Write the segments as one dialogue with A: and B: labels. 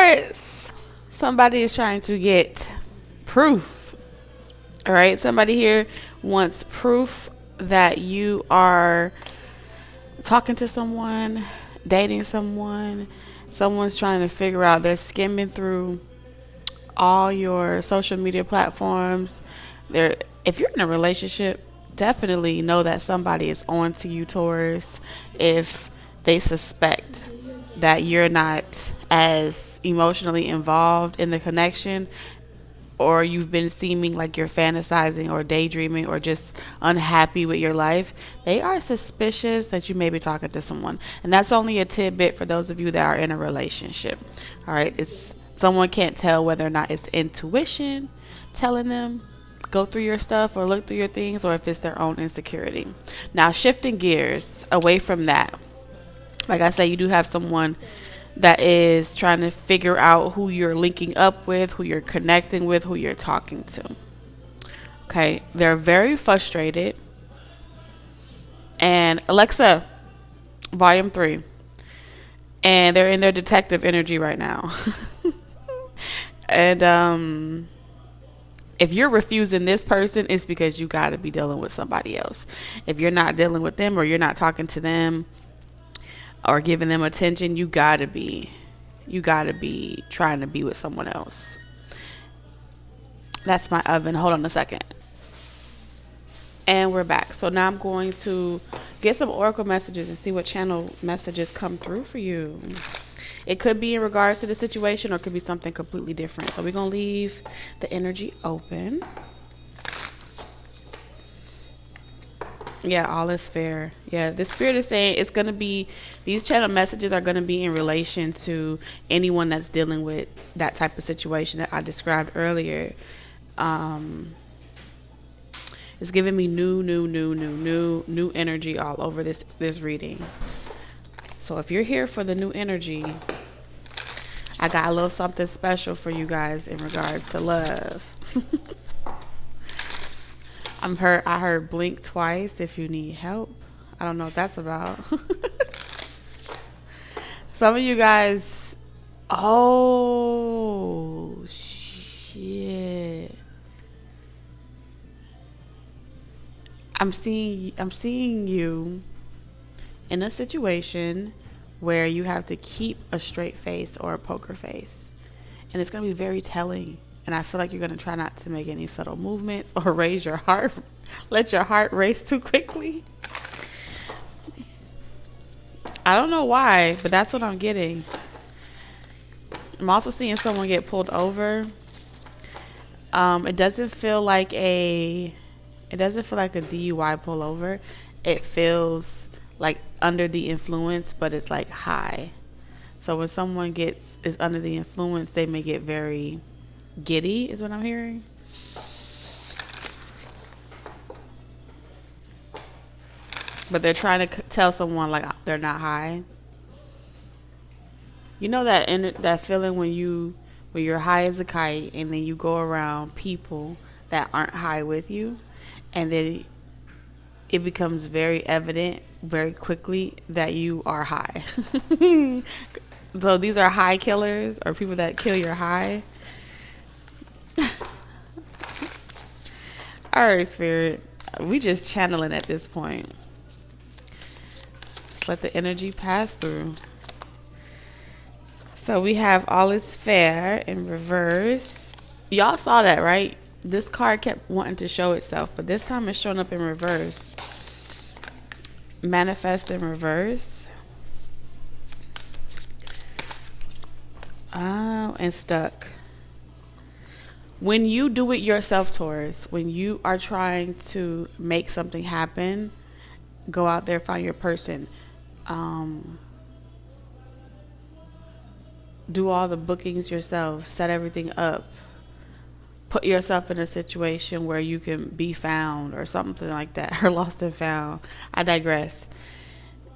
A: Taurus, somebody is trying to get proof. All right, somebody here wants proof that you are talking to someone, dating someone. Someone's trying to figure out, they're skimming through all your social media platforms. They're, if you're in a relationship, definitely know that somebody is on to you, Taurus. If they suspect that you're not as emotionally involved in the connection, or you've been seeming like you're fantasizing or daydreaming or just unhappy with your life, they are suspicious that you may be talking to someone. And that's only a tidbit for those of you that are in a relationship. All right, it's someone can't tell whether or not it's intuition telling them go through your stuff or look through your things, or if it's their own insecurity. Now, shifting gears away from that, like I said, you do have someone that is trying to figure out who you're linking up with, who you're connecting with, who you're talking to. Okay, they're very frustrated. And Alexa, volume 3. And they're in their detective energy right now. And if you're refusing this person, it's because you got to be dealing with somebody else. If you're not dealing with them, or you're not talking to them or giving them attention, you gotta be trying to be with someone else. That's my oven. Hold on a second. And we're back. So now I'm going to get some oracle messages and see what channel messages come through for you. It could be in regards to the situation, or it could be something completely different. So we're gonna leave the energy open. Yeah, all is fair. Yeah, the spirit is saying it's going to be, these channel messages are going to be in relation to anyone that's dealing with that type of situation that I described earlier. It's giving me new energy all over this reading. So if you're here for the new energy, I got a little something special for you guys in regards to love. I heard blink twice if you need help. I don't know what that's about. Some of you guys, oh shit. I'm seeing you in a situation where you have to keep a straight face or a poker face. And it's going to be very telling. And I feel like you're going to try not to make any subtle movements or raise your heart. Let your heart race too quickly. I don't know why, but that's what I'm getting. I'm also seeing someone get pulled over. It doesn't feel like a DUI pullover. It feels like under the influence, but it's like high. So when someone is under the influence, they may get very giddy, is what I'm hearing. But they're trying to tell someone like they're not high. You know that feeling when you're high as a kite, and then you go around people that aren't high with you, and then it becomes very evident very quickly that you are high. So these are high killers, or people that kill your high. All right, Spirit. We just channeling at this point. Just let the energy pass through. So we have all is fair in reverse. Y'all saw that, right? This card kept wanting to show itself, but this time it's showing up in reverse. Manifest in reverse. Oh, and stuck. When you do it yourself, Taurus, when you are trying to make something happen, go out there, find your person. Do all the bookings yourself, set everything up. Put yourself in a situation where you can be found or something like that, or lost and found. I digress.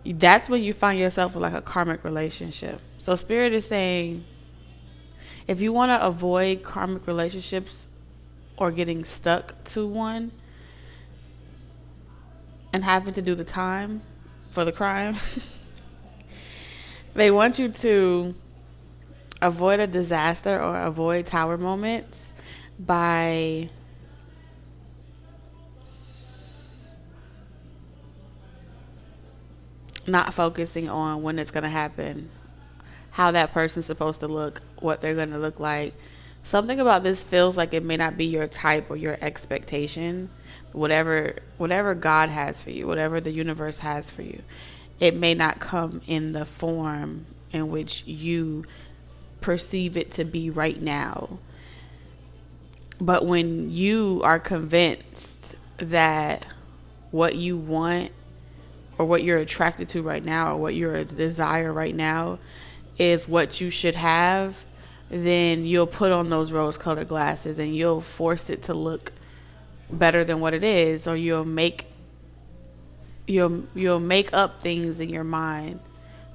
A: That's when you find yourself with like a karmic relationship. So Spirit is saying, if you want to avoid karmic relationships or getting stuck to one and having to do the time for the crime, they want you to avoid a disaster or avoid tower moments by not focusing on when it's going to happen, how that person's supposed to look, what they're going to look like. Something about this feels like it may not be your type or your expectation. Whatever God has for you, whatever the universe has for you, it may not come in the form in which you perceive it to be right now. But when you are convinced that what you want or what you're attracted to right now or what your desire right now is what you should have, then you'll put on those rose-colored glasses and you'll force it to look better than what it is, or you'll make up things in your mind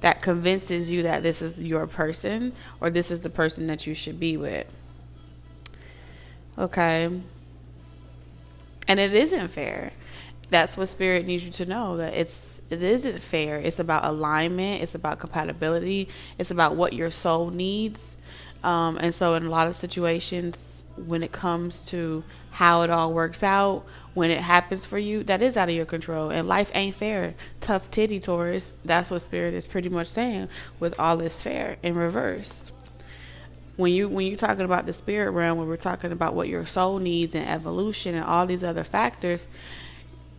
A: that convinces you that this is your person or this is the person that you should be with. Okay. And it isn't fair. That's what Spirit needs you to know, that it isn't fair. It's about alignment. It's about compatibility. It's about what your soul needs. And so in a lot of situations, when it comes to how it all works out, when it happens for you, that is out of your control. And life ain't fair. Tough titty, Taurus. That's what Spirit is pretty much saying with all this fair in reverse. When you're talking about the spirit realm, when we're talking about what your soul needs and evolution and all these other factors,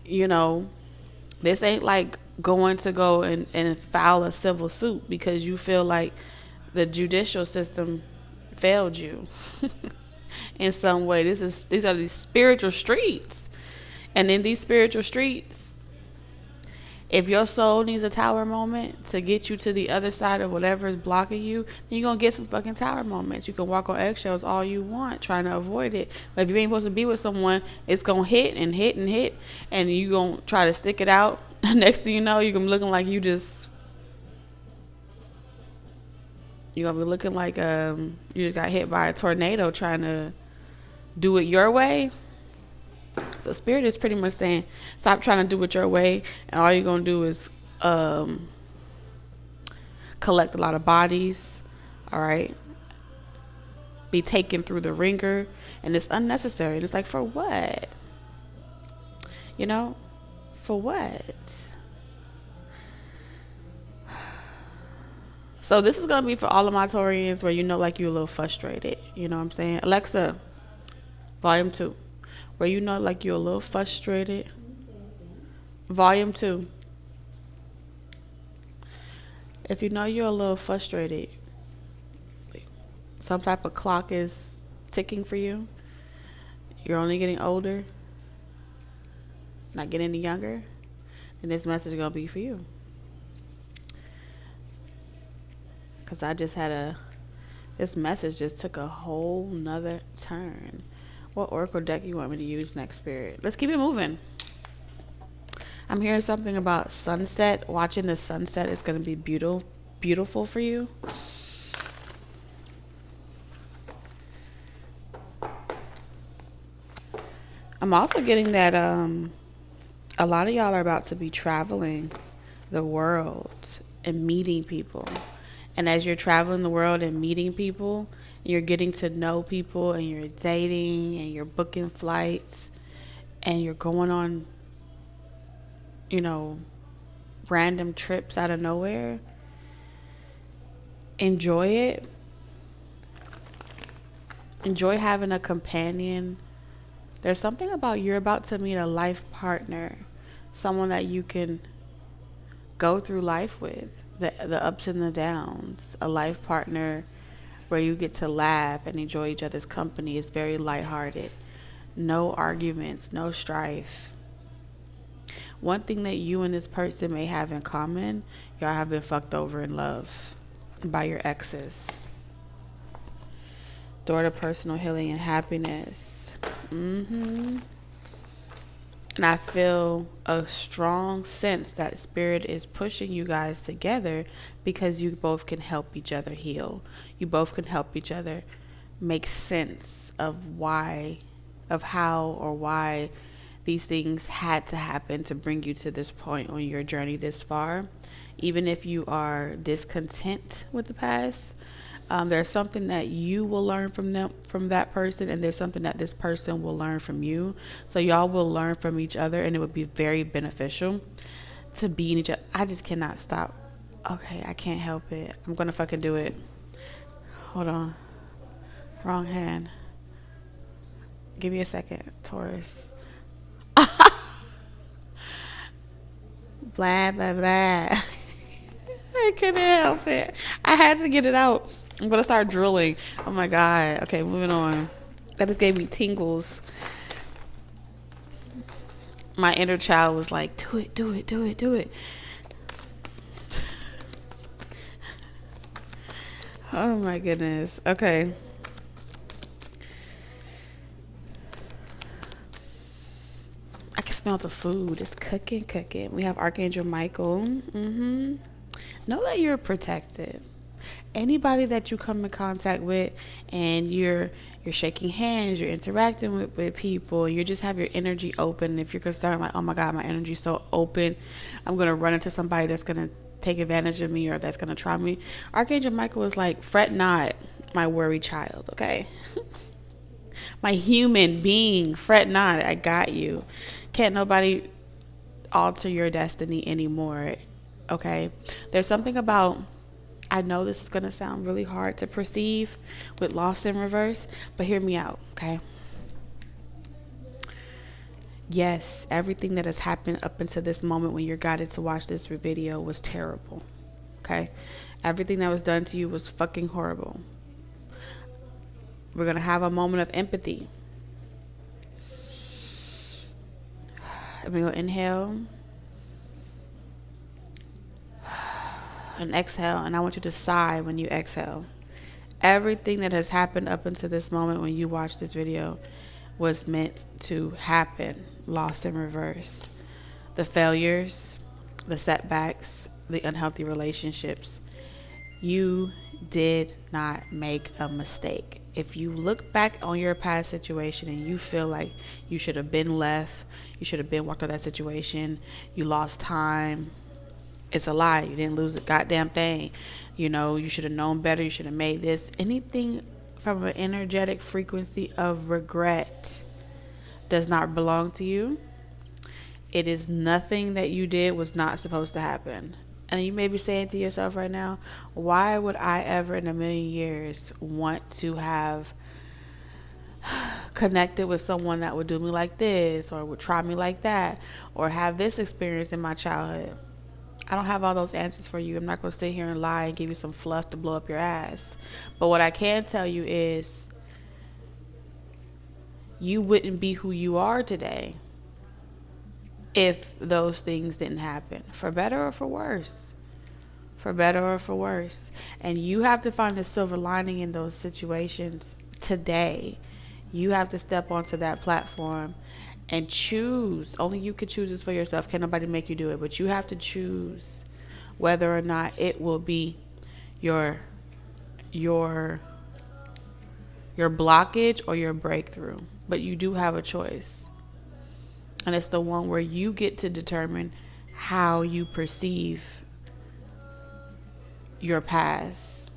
A: this ain't like going to go and file a civil suit because you feel like the judicial system failed you in some way. These are these spiritual streets. And in these spiritual streets, if your soul needs a tower moment to get you to the other side of whatever is blocking you, then you're going to get some fucking tower moments. You can walk on eggshells all you want trying to avoid it. But if you ain't supposed to be with someone, it's going to hit and hit and hit. And you're going to try to stick it out. Next thing you know, you're going to be looking like you're going to be looking like you just got hit by a tornado trying to do it your way. So Spirit is pretty much saying, stop trying to do it your way, and all you're going to do is collect a lot of bodies, all right? Be taken through the ringer, and it's unnecessary. And it's like, for what? For what? So this is going to be for all of my Taurians where like you're a little frustrated. You know what I'm saying? Alexa, volume 2. Where like you're a little frustrated. Volume 2. If you're a little frustrated, some type of clock is ticking for you, you're only getting older, not getting any younger, then this message is going to be for you. Because I just had this message just took a whole nother turn. What oracle deck you want me to use next, Spirit? Let's keep it moving. I'm hearing something about sunset. Watching the sunset is going to be beautiful for you. I'm also getting that a lot of y'all are about to be traveling the world and meeting people. And as you're traveling the world and meeting people, you're getting to know people and you're dating and you're booking flights and you're going on, random trips out of nowhere. Enjoy it. Enjoy having a companion. There's something about you're about to meet a life partner, someone that you can go through life with, the ups and the downs, a life partner where you get to laugh and enjoy each other's company. It's very lighthearted. No arguments, no strife. One thing that you and this person may have in common, y'all have been fucked over in love by your exes. Door to personal healing and happiness. And I feel a strong sense that Spirit is pushing you guys together because you both can help each other heal. You both can help each other make sense of how or why these things had to happen to bring you to this point on your journey this far. Even if you are discontent with the past, There's something that you will learn from them, from that person, and there's something that this person will learn from you. So y'all will learn from each other, and it would be very beneficial to be in each other. I just cannot stop. Okay, I can't help it. I'm gonna fucking do it. Hold on. Wrong hand. Give me a second, Taurus. Blah, blah, blah. I couldn't help it. I had to get it out. I'm going to start drooling. Oh, my God. Okay, moving on. That just gave me tingles. My inner child was like, do it, do it, do it, do it. Oh, my goodness. Okay. I can smell the food. It's cooking, cooking. We have Archangel Michael. Know that you're protected. Anybody that you come in contact with and you're shaking hands, you're interacting with people, and you just have your energy open. If you're concerned, like, oh my God, my energy's so open, I'm going to run into somebody that's going to take advantage of me or that's going to try me. Archangel Michael is like, fret not, my worry child, okay? My human being, fret not, I got you. Can't nobody alter your destiny anymore, okay? There's something about, I know this is going to sound really hard to perceive with loss in reverse, but hear me out, okay? Yes, everything that has happened up until this moment when you're guided to watch this video was terrible, okay? Everything that was done to you was fucking horrible. We're going to have a moment of empathy. I'm going to inhale and exhale, and I want you to sigh when you exhale. Everything that has happened up until this moment when you watch this video was meant to happen. Lost in reverse. The failures, the setbacks, the unhealthy relationships. You did not make a mistake. If you look back on your past situation and you feel like you should have been left, you should have been walked out of that situation, you lost time, it's a lie. You didn't lose a goddamn thing. You know, you should have known better. You should have made this. Anything from an energetic frequency of regret does not belong to you. It is nothing that you did was not supposed to happen. And you may be saying to yourself right now, why would I ever in a million years want to have connected with someone that would do me like this or would try me like that or have this experience in my childhood? I don't have all those answers for you. I'm not going to sit here and lie and give you some fluff to blow up your ass. But what I can tell you is you wouldn't be who you are today if those things didn't happen, for better or for worse. For better or for worse. And you have to find the silver lining in those situations today. You have to step onto that platform and choose. Only you can choose this for yourself. Can't nobody make you do it. But you have to choose whether or not it will be your blockage or your breakthrough. But you do have a choice. And it's the one where you get to determine how you perceive your past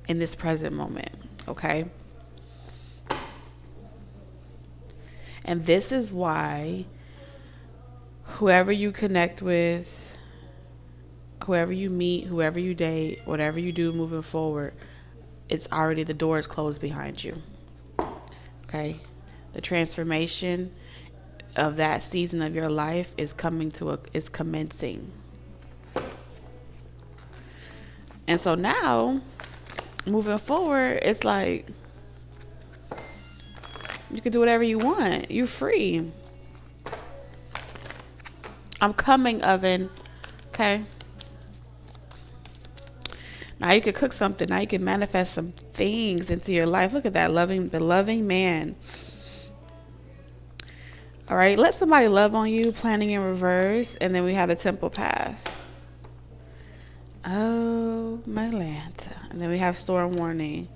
A: in this present moment. Okay? And this is why whoever you connect with, whoever you meet, whoever you date, whatever you do moving forward, it's already, the door is closed behind you. Okay? The transformation of that season of your life is commencing. And so now, moving forward, it's like you can do whatever you want. You're free. I'm coming, oven. Okay? Now you can cook something. Now you can manifest some things into your life. Look at that, the loving man. All right, let somebody love on you, planning in reverse, and then we have the temple path. Oh, my Lanta. And then we have storm warning.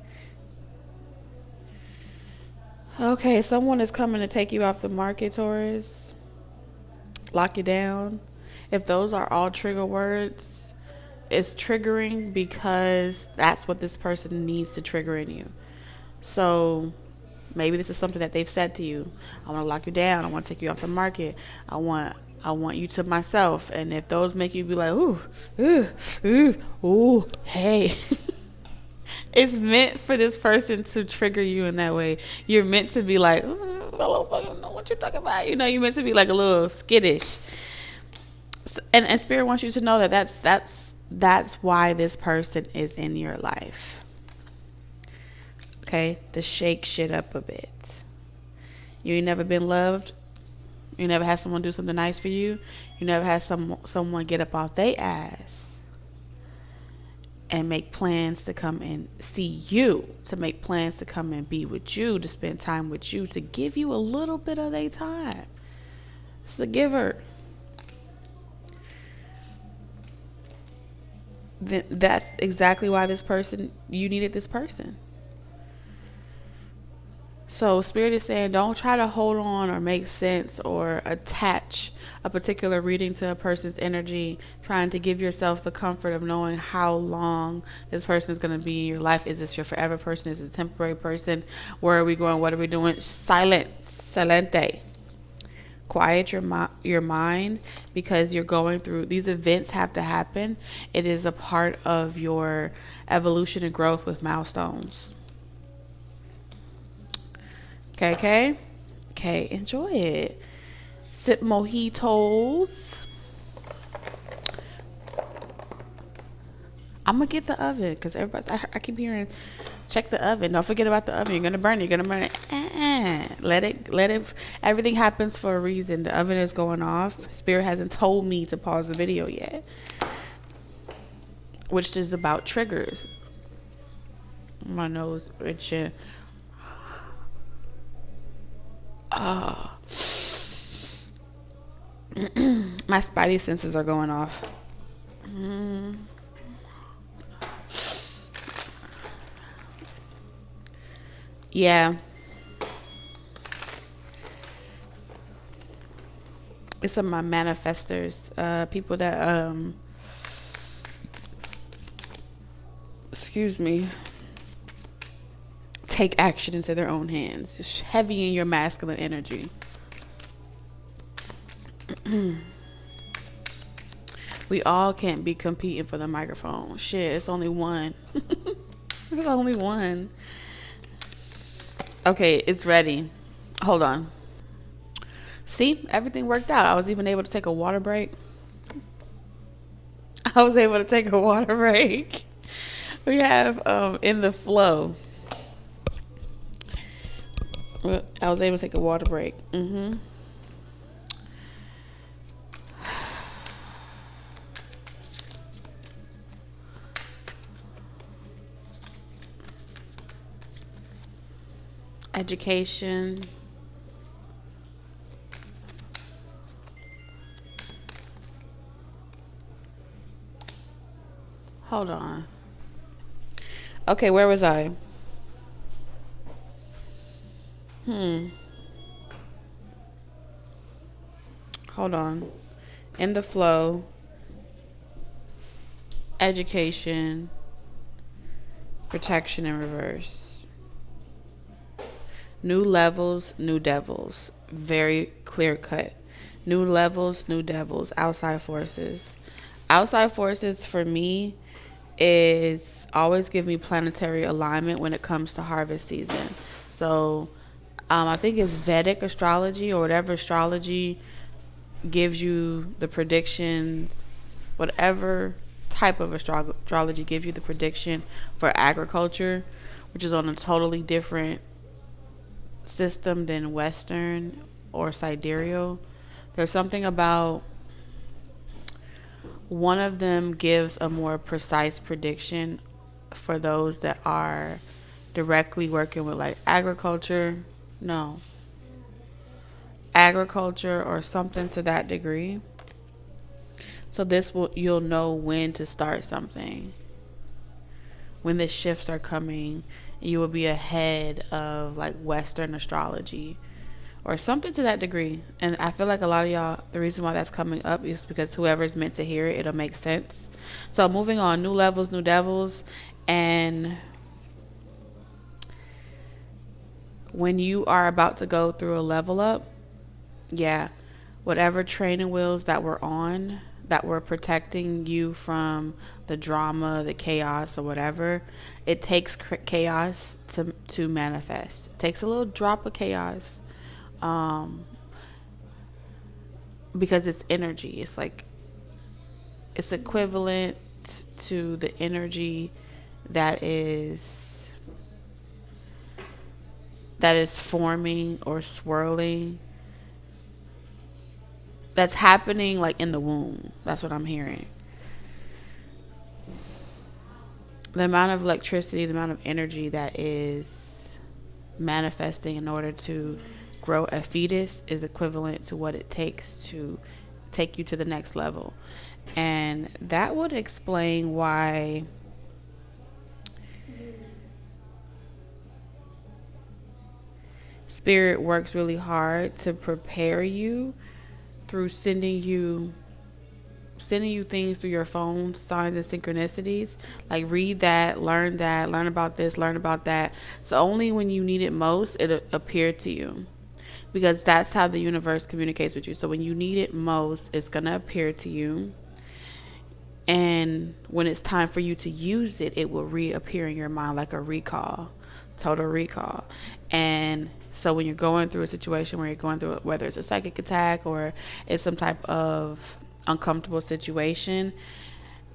A: Okay, someone is coming to take you off the market, Taurus. Lock you down. If those are all trigger words, it's triggering because that's what this person needs to trigger in you. So maybe this is something that they've said to you. I want to lock you down. I want to take you off the market. I want you to myself. And if those make you be like, ooh, hey. It's meant for this person to trigger you in that way. You're meant to be like, I don't know what you're talking about. You know, you're meant to be like a little skittish. And Spirit wants you to know that that's why this person is in your life. Okay? To shake shit up a bit. You ain't never been loved. You never had someone do something nice for you. You never had someone get up off their ass and make plans to come and see you, to make plans to come and be with you, to spend time with you, to give you a little bit of their time. It's the giver. That's exactly why you needed this person. So Spirit is saying, don't try to hold on or make sense or attach a particular reading to a person's energy, trying to give yourself the comfort of knowing how long this person is going to be in your life. Is this your forever person? Is it a temporary person? Where are we going? What are we doing? Silente. Quiet your mind, because you're going through these events. Have to happen. It is a part of your evolution and growth with milestones. Okay, enjoy it. Sip mojitos. I'm gonna get the oven because I keep hearing, check the oven. Don't forget about the oven. You're gonna burn it. Let it. Everything happens for a reason. The oven is going off. Spirit hasn't told me to pause the video yet, which is about triggers. My nose itching. My spidey senses are going off. Yeah. It's some of my manifestors, people that take action into their own hands. Just heavy in your masculine energy. We all can't be competing for the microphone. Shit, it's only one. There's only one. Okay, it's ready. Hold on. See, everything worked out. I was even able to take a water break. We have in the flow. I was able to take a water break. Education. Hold on. Okay, where was I? Hold on. In the flow. Education. Protection in reverse. New levels, new devils. Very clear cut. New levels, new devils. Outside forces. Outside forces for me is always give me planetary alignment when it comes to harvest season. So I think it's Vedic astrology or whatever astrology gives you the predictions, whatever type of astrology gives you the prediction for agriculture, which is on a totally different system than Western or sidereal. There's something about one of them gives a more precise prediction for those that are directly working with like agriculture or something to that degree. So you'll know when to start something, when the shifts are coming. You will be ahead of like Western astrology or something to that degree. And I feel like a lot of y'all, the reason why that's coming up is because whoever's meant to hear it, it'll make sense. So moving on, new levels, new devils. And when you are about to go through a level up, yeah, whatever training wheels that were on, that were protecting you from the drama, the chaos, or whatever, it takes chaos to manifest. It takes a little drop of chaos, because it's energy. It's like, it's equivalent to the energy that is forming or swirling, that's happening like in the womb. That's what I'm hearing. The amount of electricity, the amount of energy that is manifesting in order to grow a fetus is equivalent to what it takes to take you to the next level. And that would explain why Spirit works really hard to prepare you through sending you things through your phone, signs and synchronicities. Like, read that, learn about this, learn about that. So only when you need it most, it'll appear to you, because that's how the universe communicates with you. So when you need it most, it's going to appear to you. And when it's time for you to use it, it will reappear in your mind like a recall, total recall. And so when you're going through a situation where you're going through it, whether it's a psychic attack or it's some type of uncomfortable situation,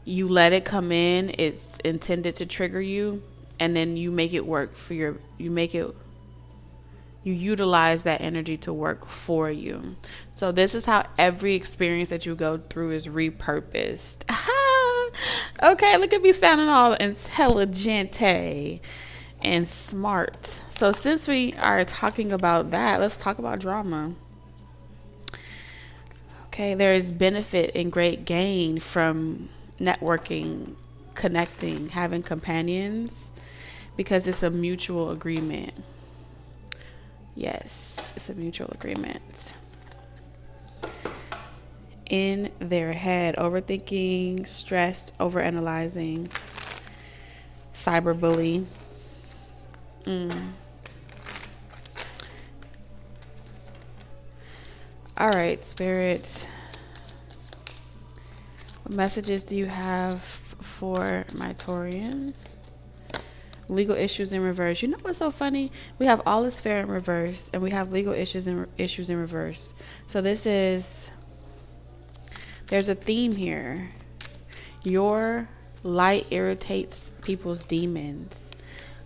A: you let it come in. It's intended to trigger you, and then you make it work for you utilize that energy to work for you. So this is how every experience that you go through is repurposed. Okay, look at me sounding all intelligente and smart. So since we are talking about that, let's talk about drama. Okay, there is benefit and great gain from networking, connecting, having companions, because it's a mutual agreement. Yes, it's a mutual agreement. In their head, overthinking, stressed, overanalyzing, cyberbully. All right, Spirit. What messages do you have for my Taurians? Legal issues in reverse. You know what's so funny? We have all is fair in reverse, and we have legal issues in reverse. So there's a theme here. Your light irritates people's demons.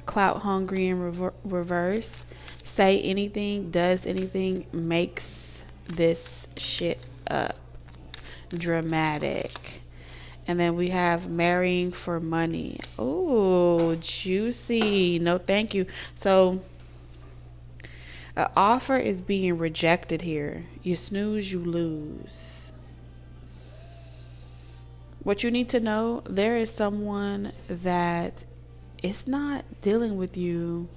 A: Clout hungry in reverse. Say anything, does anything, makes this shit up. Dramatic. And then we have marrying for money. Oh, juicy. No, thank you. So an offer is being rejected here. You snooze, you lose. What you need to know, there is someone that is not dealing with you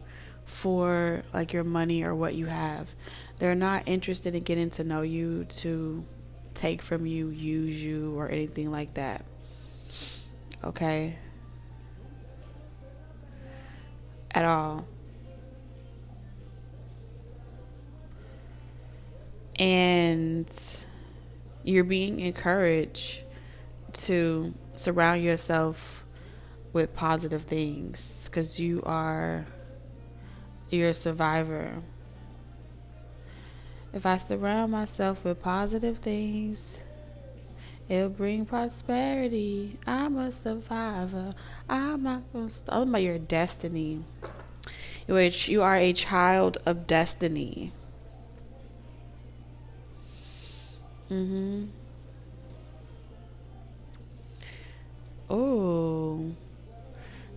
A: for like your money or what you have. They're not interested in getting to know you to take from you, use you, or anything like that. Okay? At all. And you're being encouraged to surround yourself with positive things, because you're a survivor. If I surround myself with positive things, it'll bring prosperity. I'm a survivor. I'm not gonna stop. About your destiny, which you are a child of destiny. Oh.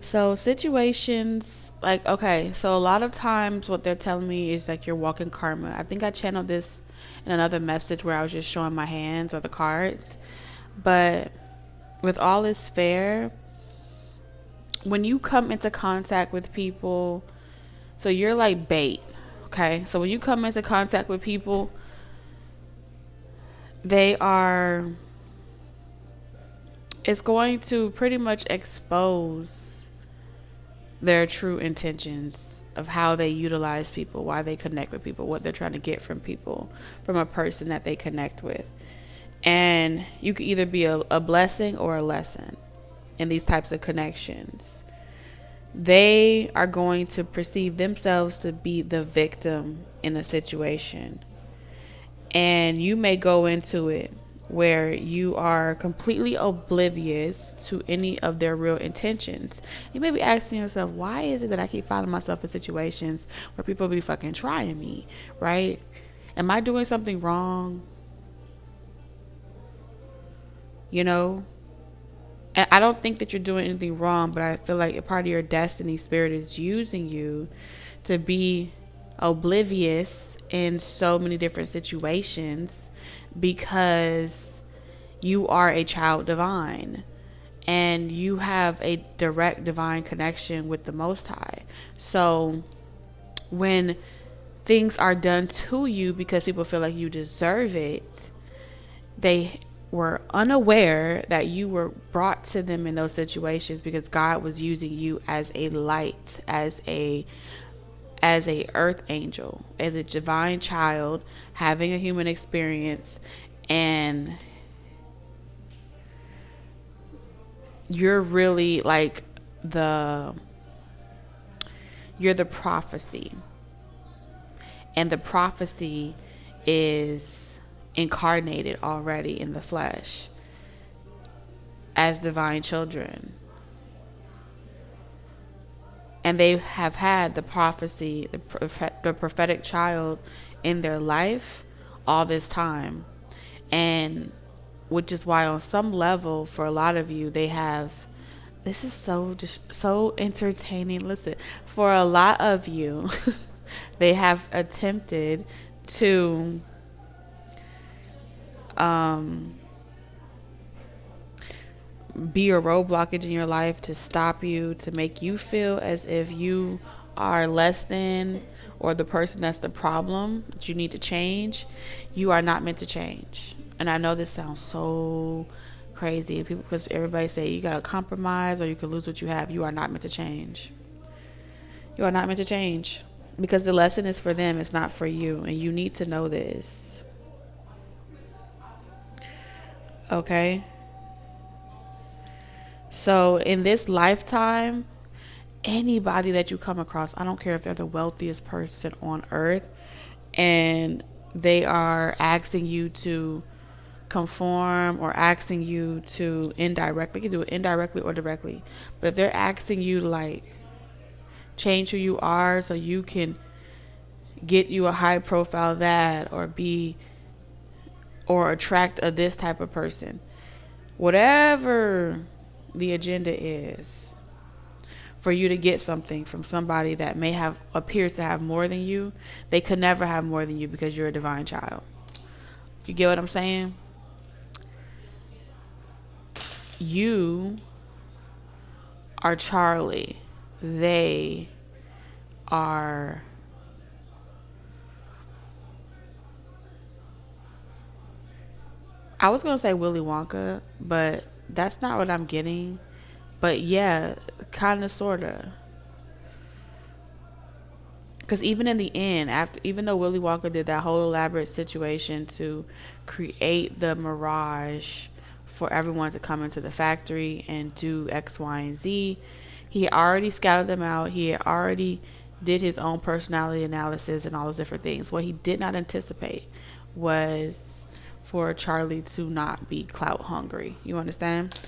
A: So situations like, okay, so a lot of times what they're telling me is like you're walking karma. I think I channeled this in another message where I was just showing my hands or the cards. But with all is fair, when you come into contact with people, so you're like bait. Okay, so when you come into contact with people, they are, it's going to pretty much expose their true intentions of how they utilize people, why they connect with people, what they're trying to get from people, from a person that they connect with. And you could either be a blessing or a lesson in these types of connections. They are going to perceive themselves to be the victim in a situation. And you may go into it where you are completely oblivious to any of their real intentions. You may be asking yourself, why is it that I keep finding myself in situations where people be fucking trying me, right? Am I doing something wrong? You know? And I don't think that you're doing anything wrong, but I feel like a part of your destiny, spirit is using you to be oblivious in so many different situations because you are a child divine and you have a direct divine connection with the Most High. So when things are done to you because people feel like you deserve it, they were unaware that you were brought to them in those situations because God was using you as a light, as a earth angel, as a divine child having a human experience, and you're really like you're the prophecy, and the prophecy is incarnated already in the flesh as divine children. And they have had the prophecy, the prophetic child in their life all this time. And which is why on some level, for a lot of you, they have, this is so entertaining. Listen, for a lot of you, they have attempted to be a roadblockage in your life, to stop you, to make you feel as if you are less than, or the person that's the problem that you need to change. You are not meant to change. And I know this sounds so crazy, people, because everybody say you gotta compromise or you can lose what you have. You are not meant to change. You are not meant to change because the lesson is for them, it's not for you, and you need to know this. Okay? So in this lifetime, anybody that you come across, I don't care if they're the wealthiest person on earth and they are asking you to conform or asking you to indirectly, you can do it indirectly or directly, but if they're asking you to like change who you are so you can get you a high profile that, or be, or attract a this type of person, whatever the agenda is for you to get something from somebody that may have appears to have more than you, they could never have more than you because you're a divine child. You get what I'm saying? You are Charlie. They are I was going to say Willy Wonka, but that's not what I'm getting. But yeah, kind of, sort of. Because even in the end, even though Willy Wonka did that whole elaborate situation to create the mirage for everyone to come into the factory and do X, Y, and Z, he had already scouted them out. He had already did his own personality analysis and all those different things. What he did not anticipate was for Charlie to not be clout hungry. You understand?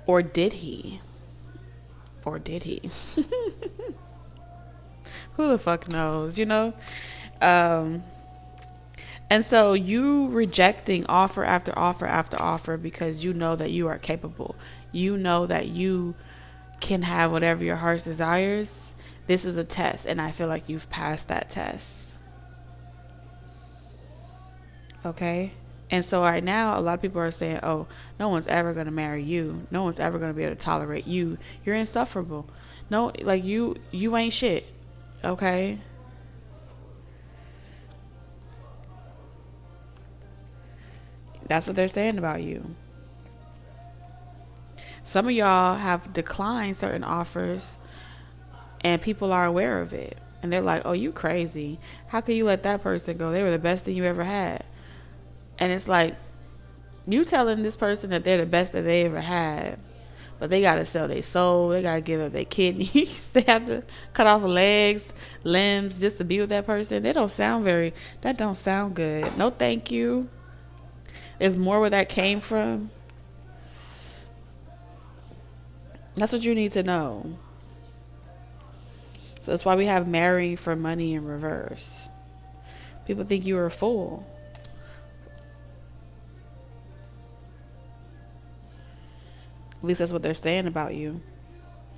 A: Or did he? Or did he? Who the fuck knows, you know? And so you rejecting offer after offer after offer because you know that you are capable. You know that you can have whatever your heart desires. This is a test, and I feel like you've passed that test. Okay? And so right now, a lot of people are saying, oh, no one's ever going to marry you. No one's ever going to be able to tolerate you. You're insufferable. No, like you ain't shit. Okay? That's what they're saying about you. Some of y'all have declined certain offers and people are aware of it. And they're like, oh, you crazy. How can you let that person go? They were the best thing you ever had. And it's like, you telling this person that they're the best that they ever had, but they got to sell their soul. They got to give up their kidneys. They have to cut off legs, limbs just to be with that person. That don't sound good. No, thank you. There's more where that came from. That's what you need to know. So that's why we have marrying for money in reverse. People think you're a fool. At least that's what they're saying about you.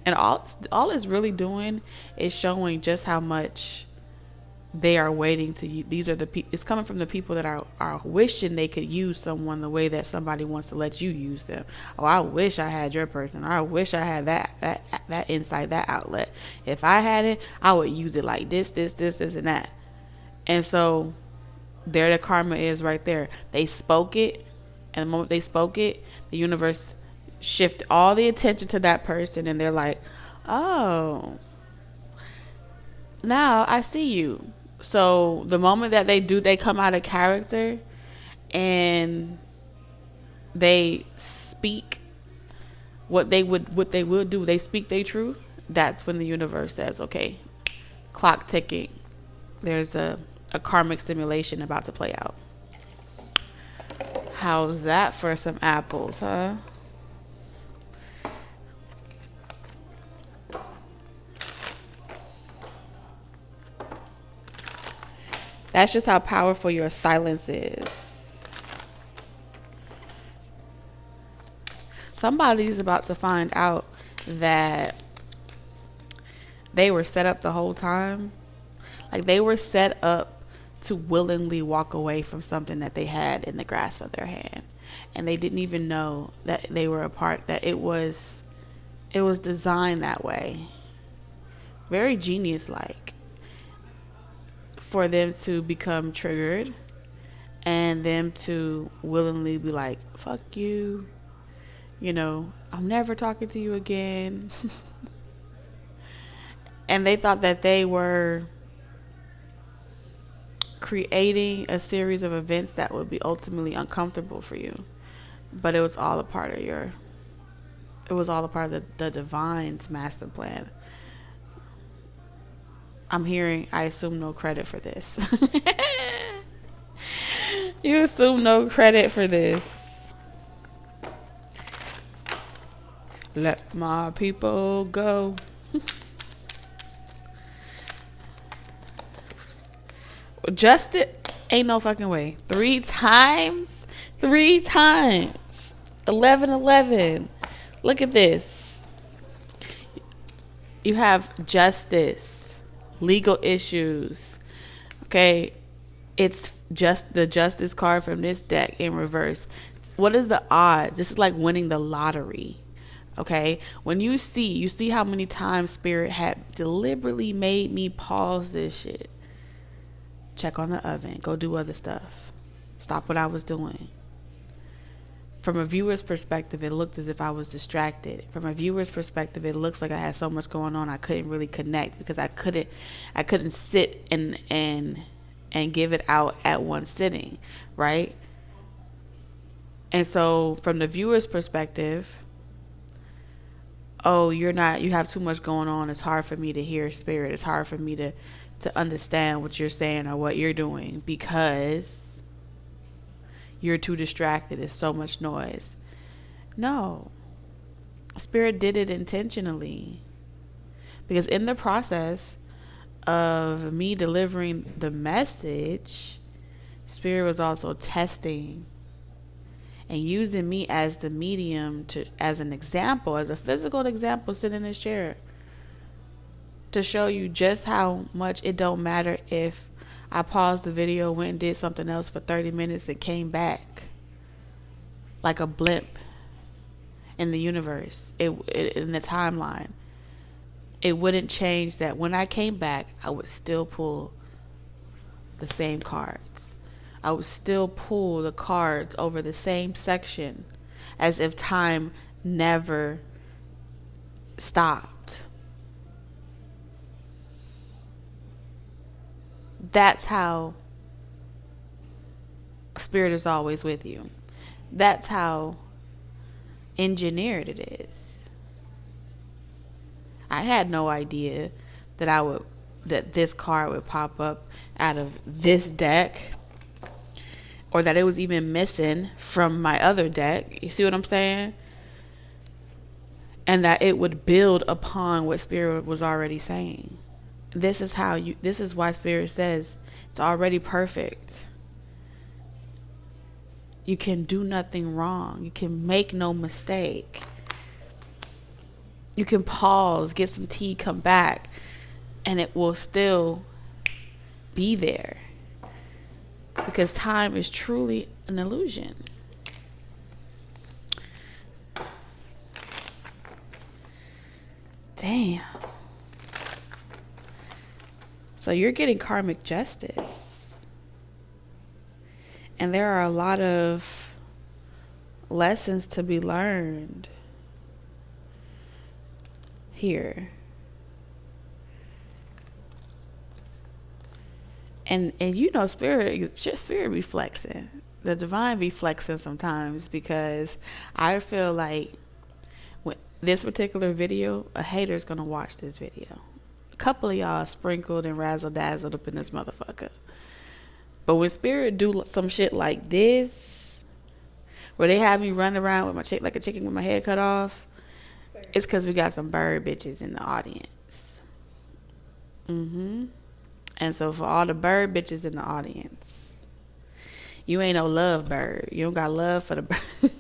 A: And all it's really doing is showing just how much they are waiting to use. These are the people. It's coming from the people that are wishing they could use someone the way that somebody wants to let you use them. Oh, I wish I had your person. Or I wish I had that insight, that outlet. If I had it, I would use it like this, and that. And so there the karma is right there. They spoke it, and the moment they spoke it, the universe shift all the attention to that person, and they're like, oh, now I see you. So the moment that they come out of character and they speak what they would do, they speak their truth. That's when the universe says, okay, clock ticking. There's a karmic simulation about to play out. How's that for some apples, huh? That's just how powerful your silence is. Somebody's about to find out that they were set up the whole time. Like they were set up to willingly walk away from something that they had in the grasp of their hand. And they didn't even know that they were a part, that it was designed that way. Very genius-like. For them to become triggered and them to willingly be like, fuck you, I'm never talking to you again. And they thought that they were creating a series of events that would be ultimately uncomfortable for you. But it was all a part of the divine's master plan. I'm hearing, I assume no credit for this. You assume no credit for this. Let my people go. Just it ain't no fucking way. 3 times. 11. Look at this. You have justice. Legal issues. Okay, it's just the justice card from this deck in reverse. What is the odds? This is like winning the lottery. Okay, when you see how many times Spirit had deliberately made me pause this shit. Check on the oven. Go do other stuff. Stop what I was doing. From a viewer's perspective, it looked as if I was distracted. From a viewer's perspective, it looks like I had so much going on I couldn't really connect because I couldn't sit and give it out at one sitting, right? And so from the viewer's perspective, oh, you have too much going on. It's hard for me to hear Spirit. It's hard for me to understand what you're saying or what you're doing because you're too distracted. There's so much noise. No. Spirit did it intentionally. Because in the process of me delivering the message, Spirit was also testing and using me as the medium as an example, as a physical example, sitting in this chair to show you just how much it don't matter if I paused the video, went and did something else for 30 minutes and came back like a blimp in the universe, in the timeline. it wouldn't change that when I came back, I would still pull the same cards. I would still pull the cards over the same section as if time never stopped. That's how Spirit is always with you. That's how engineered it is. I had no idea that this card would pop up out of this deck, or that it was even missing from my other deck. You see what I'm saying? And that it would build upon what Spirit was already saying. This is why Spirit says it's already perfect. You can do nothing wrong. You can make no mistake. You can pause, get some tea, come back, and it will still be there. Because time is truly an illusion. Damn. So you're getting karmic justice. And there are a lot of lessons to be learned here. And you know, spirit be flexing. The divine be flexing sometimes, because I feel like with this particular video, a hater's gonna watch this video. A couple of y'all sprinkled and razzle dazzled up in this motherfucker. But when Spirit do some shit like this, where they have me run around with my chick like a chicken with my head cut off, it's because we got some bird bitches in the audience. And so for all the bird bitches in the audience, you ain't no love bird. You don't got love for the bird. You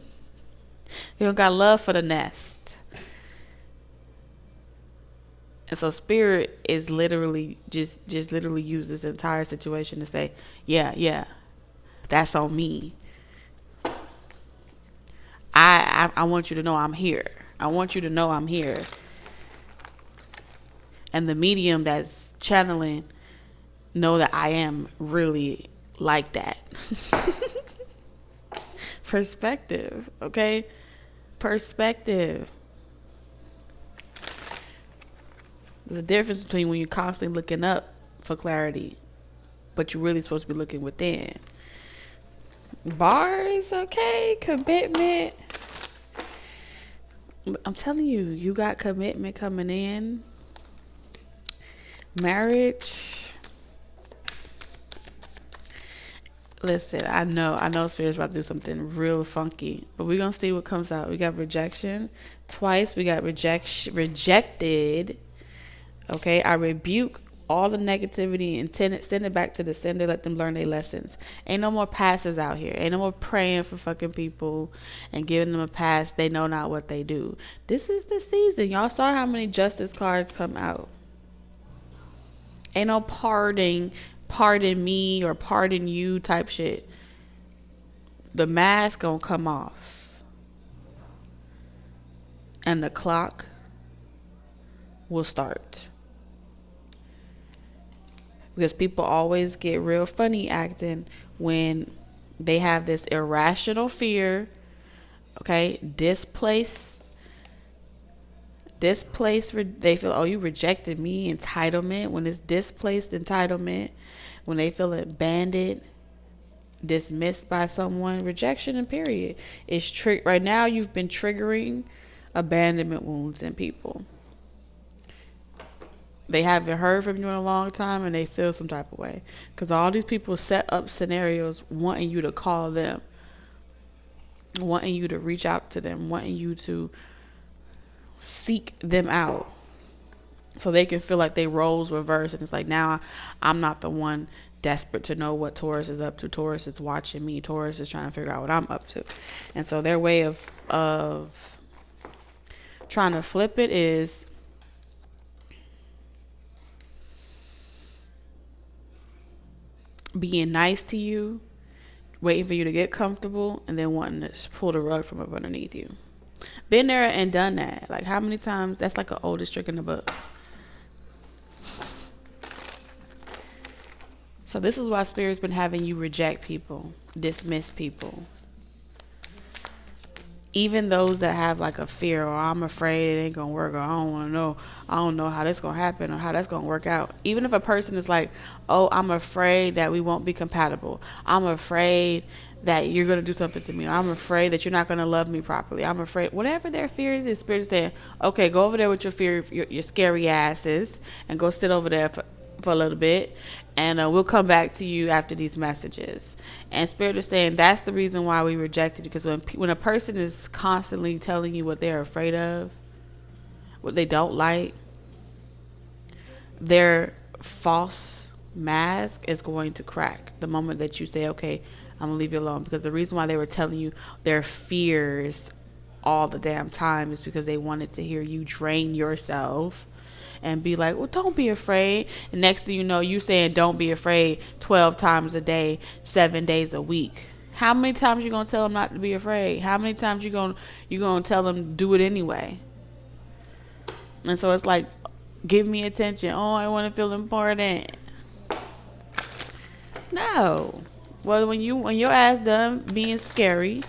A: don't got love for the nest. And so Spirit is literally just literally use this entire situation to say, yeah, that's on me. I want you to know I'm here. I want you to know I'm here. And the medium that's channeling know that I am really like that. Perspective, okay? Perspective. There's a difference between when you're constantly looking up for clarity, but you're really supposed to be looking within. Bars, okay? Commitment. I'm telling you, you got commitment coming in. Marriage. Listen, I know Spirit's about to do something real funky, but we're going to see what comes out. We got rejection twice. We got rejected. Okay, I rebuke all the negativity and send it back to the sender. Let them learn their lessons. Ain't no more passes out here. Ain't no more praying for fucking people and giving them a pass. They know not what they do. This is the season. Y'all saw how many justice cards come out. Ain't no pardon me or pardon you type shit. The mask gonna come off. And the clock will start. Because people always get real funny acting when they have this irrational fear, okay, displaced, they feel, oh, you rejected me, entitlement. When it's displaced entitlement, when they feel abandoned, dismissed by someone, rejection and period. It's right now you've been triggering abandonment wounds in people. They haven't heard from you in a long time and they feel some type of way. Because all these people set up scenarios wanting you to call them, wanting you to reach out to them, wanting you to seek them out. So they can feel like they roles reverse. And it's like, now I'm not the one desperate to know what Taurus is up to. Taurus is watching me. Taurus is trying to figure out what I'm up to. And so their way of trying to flip it is being nice to you, waiting for you to get comfortable, and then wanting to pull the rug from up underneath you. Been there and done that. Like, how many times? That's like an oldest trick in the book. So this is why Spirit's been having you reject people, dismiss people. Even those that have like a fear, or I'm afraid it ain't gonna work, or I don't wanna know, I don't know how this gonna happen or how that's gonna work out. Even if a person is like, oh, I'm afraid that we won't be compatible. I'm afraid that you're gonna do something to me. I'm afraid that you're not gonna love me properly. I'm afraid, whatever their fear is, Spirit is saying, okay, go over there with your fear, your scary asses, and go sit over there for a little bit, and we'll come back to you after these messages. And Spirit is saying that's the reason why we rejected it, because when a person is constantly telling you what they're afraid of, what they don't like, their false mask is going to crack the moment that you say, okay, I'm gonna leave you alone. Because the reason why they were telling you their fears all the damn time is because they wanted to hear you drain yourself and be like, well, don't be afraid. And next thing you know, you saying don't be afraid 12 times a day, 7 days a week. How many times you gonna tell them not to be afraid? How many times you gonna tell them do it anyway? And so it's like, give me attention. Oh, I want to feel important. No. Well, when your ass done being scary,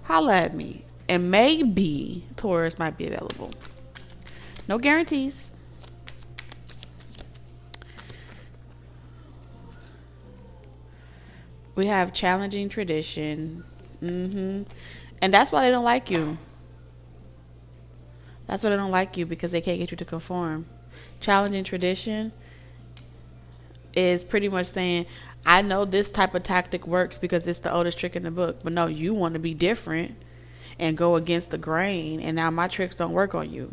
A: holla at me. And maybe Taurus might be available. No guarantees. We have challenging tradition. And that's why they don't like you. That's why they don't like you, because they can't get you to conform. Challenging tradition is pretty much saying, I know this type of tactic works because it's the oldest trick in the book. But no, you want to be different and go against the grain. And now my tricks don't work on you.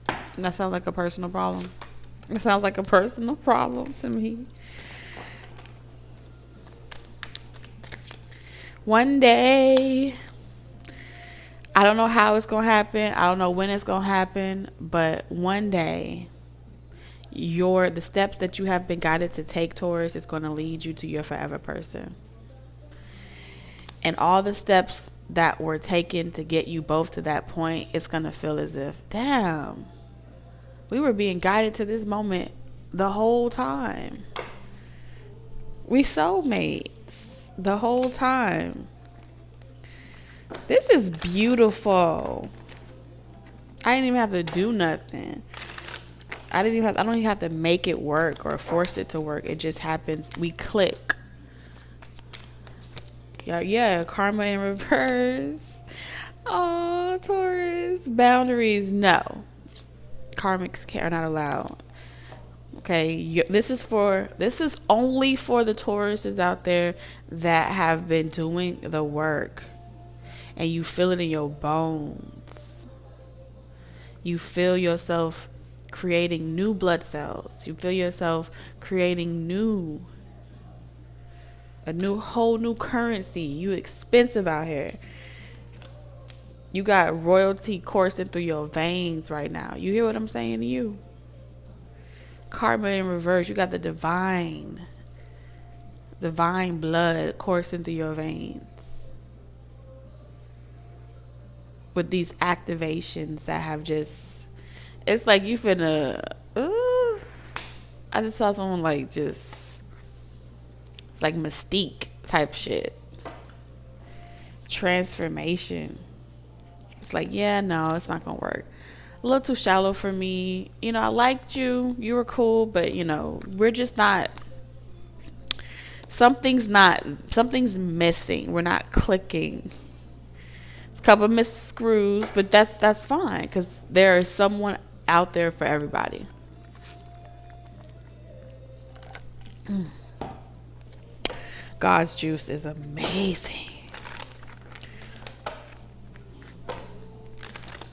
A: And that sounds like a personal problem. It sounds like a personal problem to me. One day, I don't know how it's going to happen. I don't know when it's going to happen. But one day, the steps that you have been guided to take, Taurus, is going to lead you to your forever person. And all the steps that were taken to get you both to that point, it's going to feel as if, damn, we were being guided to this moment the whole time. We soulmates the whole time. This is beautiful. I didn't even have to do nothing. I don't even have to make it work or force it to work. It just happens. We click. Yeah, karma in reverse. Oh, Taurus. Boundaries, no. Karmics are not allowed. Okay, this is only for the Tauruses out there that have been doing the work, and you feel it in your bones. You feel yourself creating new blood cells. You feel yourself creating a whole new currency. You expensive out here. You got royalty coursing through your veins right now. You hear what I'm saying to you? Karma in reverse. You got the divine blood coursing through your veins with these activations that have just, it's like you finna, I just saw someone like it's like Mystique type shit. Transformation. It's like, yeah, no, it's not gonna work. A little too shallow for me. I liked you. You were cool, but we're just not. Something's missing. We're not clicking. It's a couple of missed screws, but that's fine, because there is someone out there for everybody. God's juice is amazing.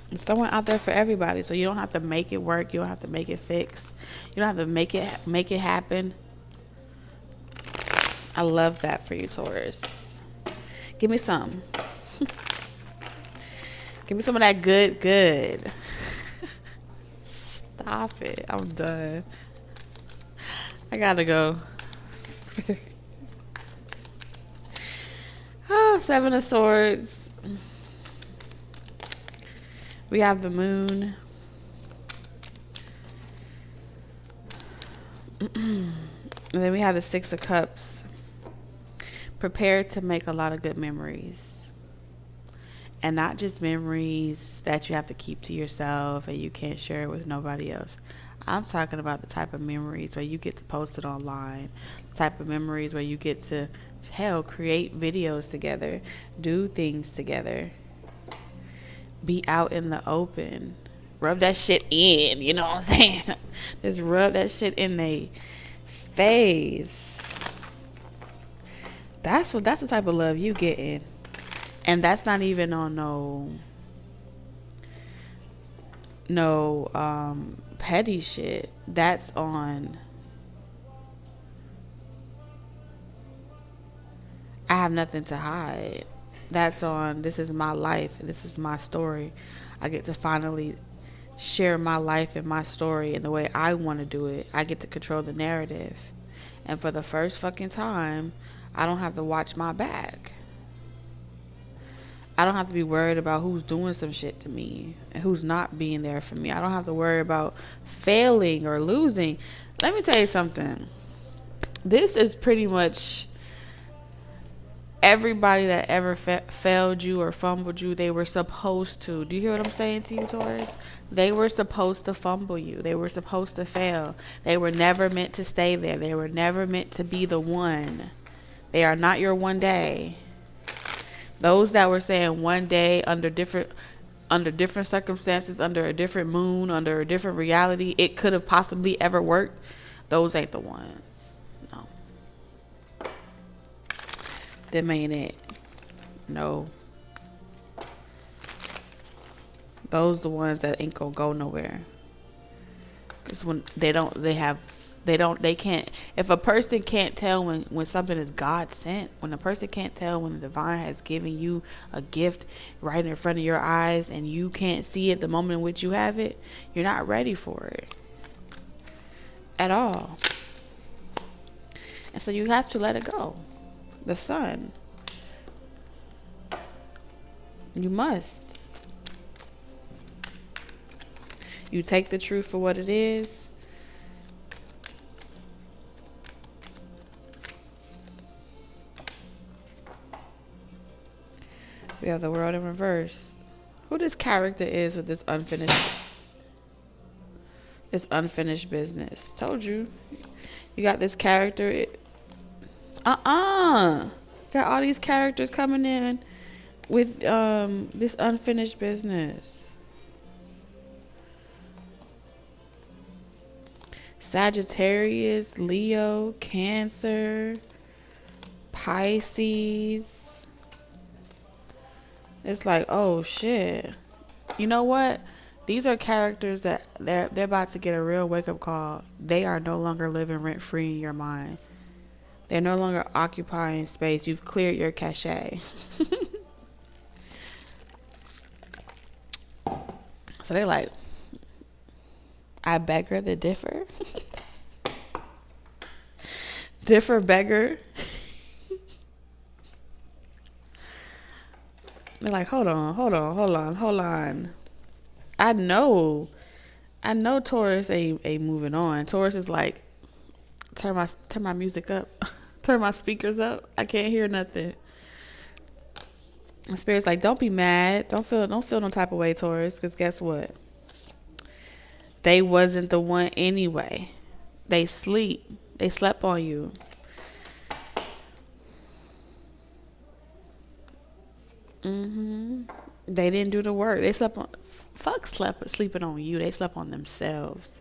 A: There's someone out there for everybody, so you don't have to make it work. You don't have to make it fix. You don't have to make it happen. I love that for you, Taurus. Give me some. Give me some of that good. Stop it. I'm done. I gotta go. Seven of Swords. We have the Moon. And then we have the Six of Cups. Prepare to make a lot of good memories. And not just memories that you have to keep to yourself and you can't share it with nobody else. I'm talking about the type of memories where you get to post it online. The type of memories where you get to, hell, create videos together. Do things together. Be out in the open. Rub that shit in. You know what I'm saying? Just rub that shit in their face. That's the type of love you getting. And that's not even on no petty shit. That's on, I have nothing to hide. That's on, this is my life. This is my story. I get to finally share my life and my story in the way I want to do it. I get to control the narrative. And for the first fucking time, I don't have to watch my back. I don't have to be worried about who's doing some shit to me and who's not being there for me. I don't have to worry about failing or losing. Let me tell you something. This is pretty much everybody that ever failed you or fumbled you. They were supposed to. Do you hear what I'm saying to you, Taurus? They were supposed to fumble you. They were supposed to fail. They were never meant to stay there. They were never meant to be the one. They are not your one day. Those that were saying one day under different circumstances, under a different moon, under a different reality, it could have possibly ever worked. Those ain't the ones. No. Them ain't it. No. Those the ones that ain't gonna go nowhere. Because when they can't, if a person can't tell when something is God sent, when a person can't tell when the divine has given you a gift right in front of your eyes and you can't see it the moment in which you have it, you're not ready for it at all. And so you have to let it go. The sun. You must. You take the truth for what it is. We have the world in reverse. Who this character is with this unfinished business. Told you. You got this character. Got all these characters coming in with this unfinished business. Sagittarius, Leo, Cancer, Pisces. It's like, oh shit. You know what? These are characters that they're about to get a real wake-up call. They are no longer living rent-free in your mind. They're no longer occupying space. You've cleared your cachet. So they're like, I beg her to differ. Differ beggar. They're like, hold on. I know Taurus ain't moving on. Taurus is like, turn my music up. Turn my speakers up. I can't hear nothing. And Spirit's like, don't be mad. Don't feel no type of way, Taurus, because guess what? They wasn't the one anyway. They slept on you. They didn't do the work. They sleeping on you. They slept on themselves.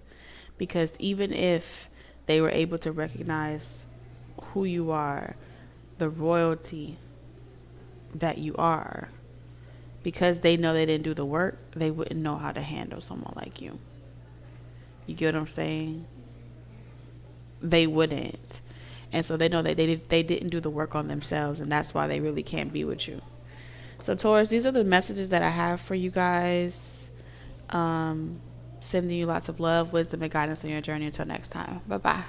A: Because even if they were able to recognize who you are, the royalty that you are, because they know they didn't do the work, they wouldn't know how to handle someone like you. You get what I'm saying? They wouldn't. And so they know that they didn't do the work on themselves, and that's why they really can't be with you. So Taurus, these are the messages that I have for you guys. Sending you lots of love, wisdom, and guidance on your journey. Until next time. Bye-bye.